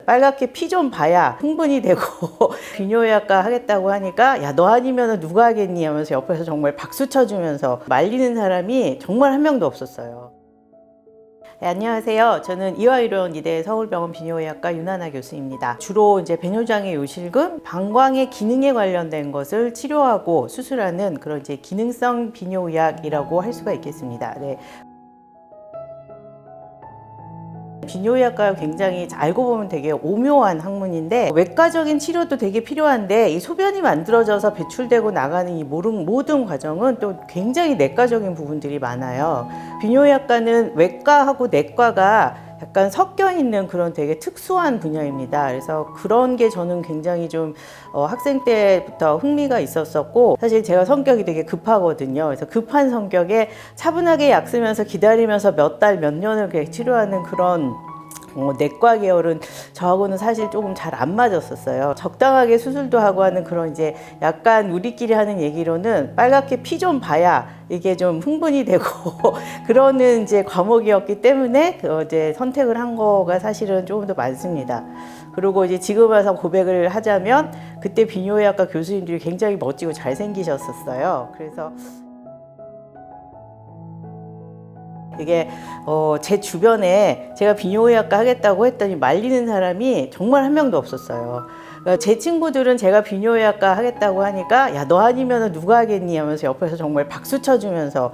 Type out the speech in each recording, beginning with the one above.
빨갛게 피 좀 봐야 흥분이 되고 비뇨의학과 하겠다고 하니까 야, 너 아니면 누가 하겠니 하면서 옆에서 정말 박수 쳐주면서 말리는 사람이 정말 한 명도 없었어요. 네, 안녕하세요. 저는 이화의료원 이대 서울병원 비뇨의학과 윤하나 교수입니다. 주로 이제 배뇨장애 요실금, 방광의 기능에 관련된 것을 치료하고 수술하는 그런 이제 기능성 비뇨의학이라고 할 수가 있겠습니다. 네. 비뇨의학과 굉장히 알고 보면 되게 오묘한 학문인데 외과적인 치료도 되게 필요한데 이 소변이 만들어져서 배출되고 나가는 이 모든 과정은 또 굉장히 내과적인 부분들이 많아요. 비뇨의학과는 외과하고 내과가 약간 섞여 있는 그런 되게 특수한 분야입니다. 그래서 그런 게 저는 굉장히 좀 학생 때부터 흥미가 있었었고, 사실 제가 성격이 되게 급하거든요. 그래서 급한 성격에 차분하게 약 쓰면서 기다리면서 몇 달, 몇 년을 치료하는 그런 내과 계열은 저하고는 사실 조금 잘 안 맞았었어요. 적당하게 수술도 하고 하는 그런 이제 약간 우리끼리 하는 얘기로는 빨갛게 피 좀 봐야 이게 좀 흥분이 되고 그러는 이제 과목이었기 때문에 이제 선택을 한 거가 사실은 조금 더 많습니다. 그리고 이제 지금 와서 고백을 하자면 그때 비뇨의학과 교수님들이 굉장히 멋지고 잘생기셨었어요. 그래서 이게 제 주변에 제가 비뇨의학과 하겠다고 했더니 말리는 사람이 정말 한 명도 없었어요. 그러니까 제 친구들은 제가 비뇨의학과 하겠다고 하니까 야, 너 아니면 누가 하겠니 하면서 옆에서 정말 박수 쳐주면서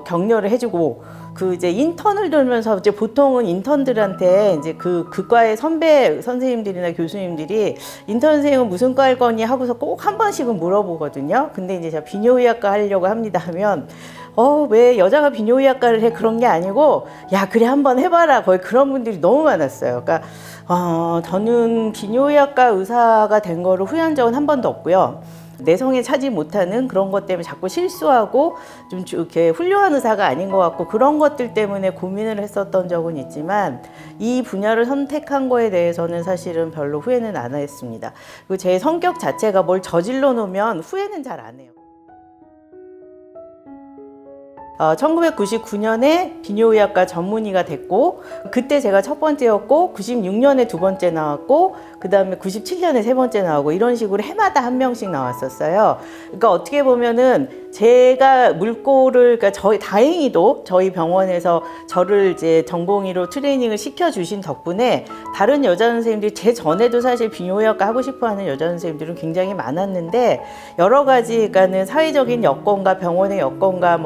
격려를 해주고, 그 이제 인턴을 돌면서 이제 보통은 인턴들한테 이제 그 과의 선배 선생님들이나 교수님들이 인턴 선생님은 무슨 과일 거니 하고서 꼭 한 번씩은 물어보거든요. 근데 이제 제가 비뇨의학과 하려고 합니다 하면 왜 여자가 비뇨의학과를 해? 그런 게 아니고 야, 그래 한번 해봐라. 거의 그런 분들이 너무 많았어요. 그러니까 저는 비뇨의학과 의사가 된 거를 후회한 적은 한 번도 없고요. 내성에 차지 못하는 그런 것 때문에 자꾸 실수하고 좀 이렇게 훌륭한 의사가 아닌 것 같고 그런 것들 때문에 고민을 했었던 적은 있지만 이 분야를 선택한 거에 대해서는 사실은 별로 후회는 안 했습니다. 그리고 제 성격 자체가 뭘 저질러 놓으면 후회는 잘 안 해요. 1999년에 비뇨의학과 전문의가 됐고, 그때 제가 첫 번째였고, 96년에 두 번째 나왔고, 그 다음에 97년에 세 번째 나오고, 이런 식으로 해마다 한 명씩 나왔었어요. 그러니까 어떻게 보면은 제가 물꼬를, 그러니까 다행히도 저희 병원에서 저를 이제 전공의로 트레이닝을 시켜주신 덕분에 다른 여자 선생님들이 제 전에도 사실 비뇨의학과 하고 싶어 하는 여자 선생님들은 굉장히 많았는데, 여러 가지, 그러니까는 사회적인 여건과 병원의 여건과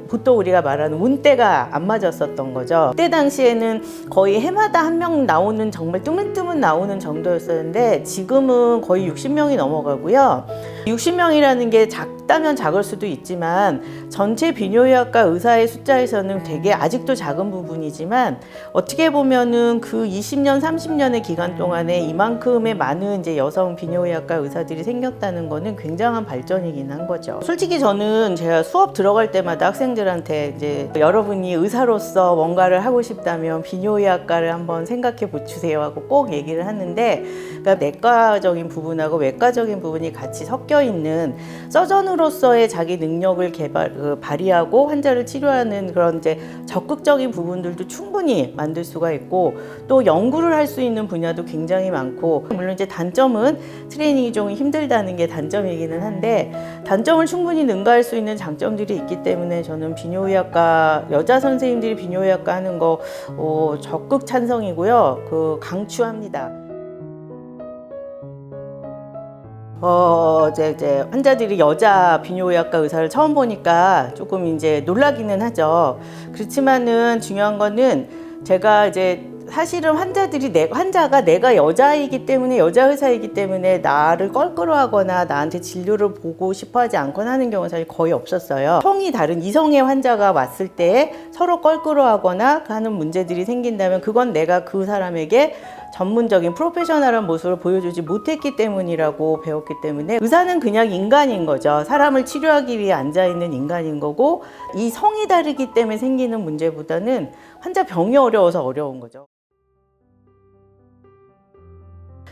보통 우리가 말하는 운대가 안 맞았었던 거죠. 그때 당시에는 거의 해마다 한 명 나오는 정말 뜨문뜨문 나오는 정도였었는데 지금은 거의 60명이 넘어가고요. 60명이라는 게 작다면 작을 수도 있지만 전체 비뇨의학과 의사의 숫자에서는 되게 아직도 작은 부분이지만 어떻게 보면은 그 20년, 30년의 기간 동안에 이만큼의 많은 이제 여성 비뇨의학과 의사들이 생겼다는 거는 굉장한 발전이긴 한 거죠. 솔직히 저는 제가 수업 들어갈 때마다 학생들한테 이제 여러분이 의사로서 뭔가를 하고 싶다면 비뇨의학과를 한번 생각해 보주세요 하고 꼭 얘기를 하는데, 그러니까 내과적인 부분하고 외과적인 부분이 같이 섞여 있는 서전으로서의 자기 능력을 발휘하고 환자를 치료하는 그런 이제 적극적인 부분들도 충분히 만들 수가 있고, 또 연구를 할 수 있는 분야도 굉장히 많고, 물론 이제 단점은 트레이닝이 좀 힘들다는 게 단점이기는 한데 단점을 충분히 능가할 수 있는 장점들이 있기 때문에 저는 비뇨의학과 여자 선생님들이 비뇨의학과 하는 거 적극 찬성이고요. 강추합니다. 이제 환자들이 여자 비뇨의학과 의사를 처음 보니까 조금 이제 놀라기는 하죠. 그렇지만은 중요한 거는 제가 이제 사실은 환자가 내가 여자이기 때문에, 여자 의사이기 때문에 나를 껄끄러워하거나 나한테 진료를 보고 싶어 하지 않거나 하는 경우는 사실 거의 없었어요. 성이 다른 이성의 환자가 왔을 때 서로 껄끄러워하거나 하는 문제들이 생긴다면 그건 내가 그 사람에게 전문적인 프로페셔널한 모습을 보여주지 못했기 때문이라고 배웠기 때문에 의사는 그냥 인간인 거죠. 사람을 치료하기 위해 앉아있는 인간인 거고, 이 성이 다르기 때문에 생기는 문제보다는 환자 병이 어려워서 어려운 거죠.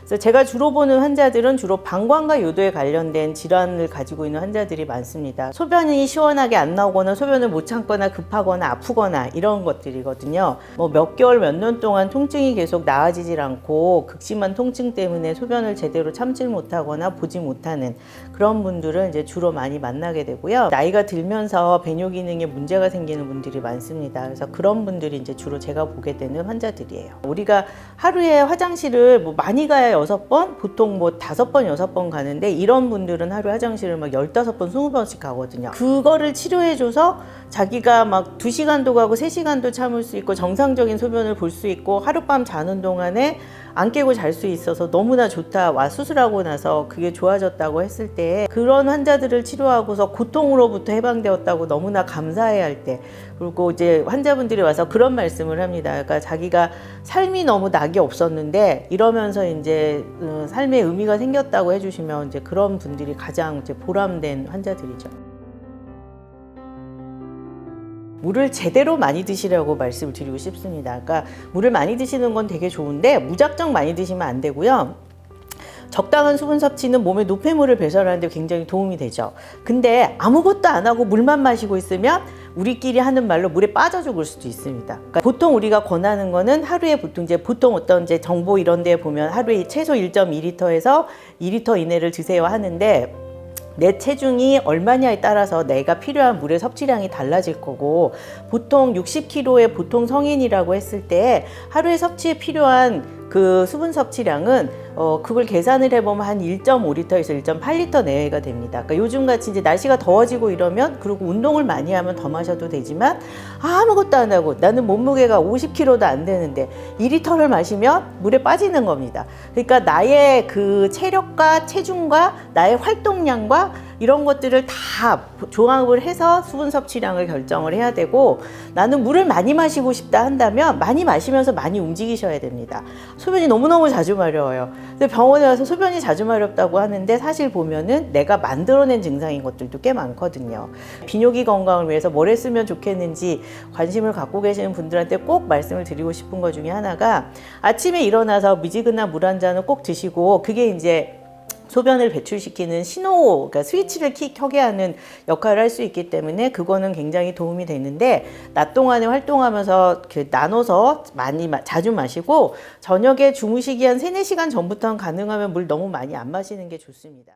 그래서 제가 주로 보는 환자들은 주로 방광과 요도에 관련된 질환을 가지고 있는 환자들이 많습니다. 소변이 시원하게 안 나오거나 소변을 못 참거나 급하거나 아프거나 이런 것들이거든요. 뭐 몇 개월, 몇 년 동안 통증이 계속 나아지질 않고 극심한 통증 때문에 소변을 제대로 참질 못하거나 보지 못하는 그런 분들은 이제 주로 많이 만나게 되고요. 나이가 들면서 배뇨 기능에 문제가 생기는 분들이 많습니다. 그래서 그런 분들이 이제 주로 제가 보게 되는 환자들이에요. 우리가 하루에 화장실을 뭐 많이 가야 6번, 보통 뭐 5번, 6번 가는데 이런 분들은 하루에 화장실을 막 15번, 20번씩 가거든요. 그거를 치료해줘서 자기가 막 2시간도 가고 3시간도 참을 수 있고 정상적인 소변을 볼 수 있고 하룻밤 자는 동안에 안 깨고 잘 수 있어서 너무나 좋다. 와 수술하고 나서 그게 좋아졌다고 했을 때 그런 환자들을 치료하고서 고통으로부터 해방되었다고 너무나 감사해야 할 때, 그리고 이제 환자분들이 와서 그런 말씀을 합니다. 그러니까 자기가 삶이 너무 낙이 없었는데 이러면서 이제 삶의 의미가 생겼다고 해주시면 이제 그런 분들이 가장 이제 보람된 환자들이죠. 물을 제대로 많이 드시라고 말씀을 드리고 싶습니다. 그러니까 물을 많이 드시는 건 되게 좋은데 무작정 많이 드시면 안 되고요. 적당한 수분 섭취는 몸에 노폐물을 배설하는 데 굉장히 도움이 되죠. 근데 아무것도 안 하고 물만 마시고 있으면 우리끼리 하는 말로 물에 빠져 죽을 수도 있습니다. 그러니까 보통 우리가 권하는 거는 하루에 보통 어떤 이제 정보 이런 데 보면 하루에 최소 1.2리터에서 2리터 이내를 드세요 하는데 내 체중이 얼마냐에 따라서 내가 필요한 물의 섭취량이 달라질 거고, 보통 60kg의 보통 성인이라고 했을 때 하루에 섭취에 필요한 그 수분 섭취량은 그걸 계산을 해보면 한 1.5리터에서 1.8리터 내외가 됩니다. 그러니까 요즘같이 이제 날씨가 더워지고 이러면, 그리고 운동을 많이 하면 더 마셔도 되지만 아무것도 안 하고 나는 몸무게가 50kg도 안 되는데 2리터를 마시면 물에 빠지는 겁니다. 그러니까 나의 그 체력과 체중과 나의 활동량과 이런 것들을 다 종합을 해서 수분 섭취량을 결정을 해야 되고, 나는 물을 많이 마시고 싶다 한다면 많이 마시면서 많이 움직이셔야 됩니다. 소변이 너무너무 자주 마려워요. 근데 병원에 와서 소변이 자주 마렵다고 하는데 사실 보면은 내가 만들어낸 증상인 것들도 꽤 많거든요. 비뇨기 건강을 위해서 뭘 했으면 좋겠는지 관심을 갖고 계시는 분들한테 꼭 말씀을 드리고 싶은 것 중에 하나가, 아침에 일어나서 미지근한 물 한 잔을 꼭 드시고, 그게 이제 소변을 배출시키는 신호, 그러니까 스위치를 켜게 하는 역할을 할 수 있기 때문에 그거는 굉장히 도움이 되는데, 낮 동안에 활동하면서 나눠서 자주 마시고, 저녁에 주무시기 한 3-4시간 전부터는 가능하면 물 너무 많이 안 마시는 게 좋습니다.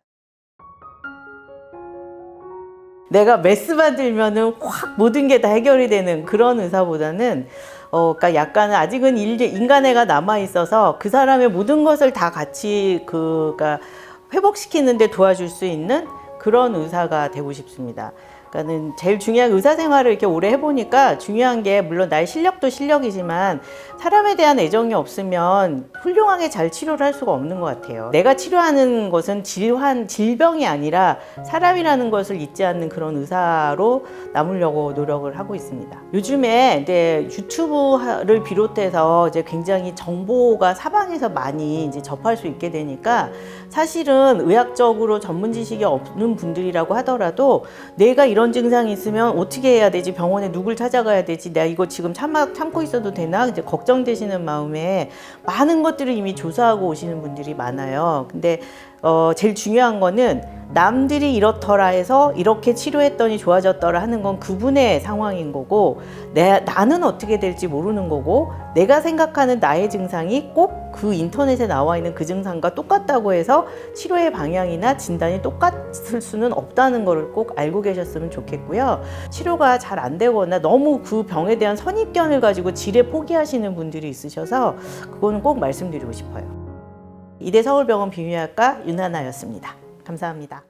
내가 메스만 들면은 확 모든 게 다 해결이 되는 그런 의사보다는 그러니까 약간은 아직은 인간애가 남아 있어서 그 사람의 모든 것을 다 같이 그러니까 회복시키는 데 도와줄 수 있는 그런 의사가 되고 싶습니다. 그러니까는 제일 중요한, 의사 생활을 이렇게 오래 해보니까 중요한 게, 물론 나의 실력도 실력이지만 사람에 대한 애정이 없으면 훌륭하게 잘 치료를 할 수가 없는 것 같아요. 내가 치료하는 것은 질병이 아니라 사람이라는 것을 잊지 않는 그런 의사로 남으려고 노력을 하고 있습니다. 요즘에 이제 유튜브를 비롯해서 이제 굉장히 정보가 사방에서 많이 이제 접할 수 있게 되니까, 사실은 의학적으로 전문 지식이 없는 분들이라고 하더라도 내가 이런 증상이 있으면 어떻게 해야 되지? 병원에 누굴 찾아가야 되지? 내가 이거 지금 참고 있어도 되나? 이제 걱정되시는 마음에 많은 것들을 이미 조사하고 오시는 분들이 많아요. 근데 제일 중요한 거는 남들이 이렇더라 해서 이렇게 치료했더니 좋아졌더라 하는 건 그분의 상황인 거고, 나는 어떻게 될지 모르는 거고, 내가 생각하는 나의 증상이 꼭 그 인터넷에 나와 있는 그 증상과 똑같다고 해서 치료의 방향이나 진단이 똑같을 수는 없다는 거를 꼭 알고 계셨으면 좋겠고요. 치료가 잘 안 되거나 너무 그 병에 대한 선입견을 가지고 지레 포기하시는 분들이 있으셔서 그거는 꼭 말씀드리고 싶어요. 이대 서울병원 비뇨기과 윤하나였습니다. 감사합니다.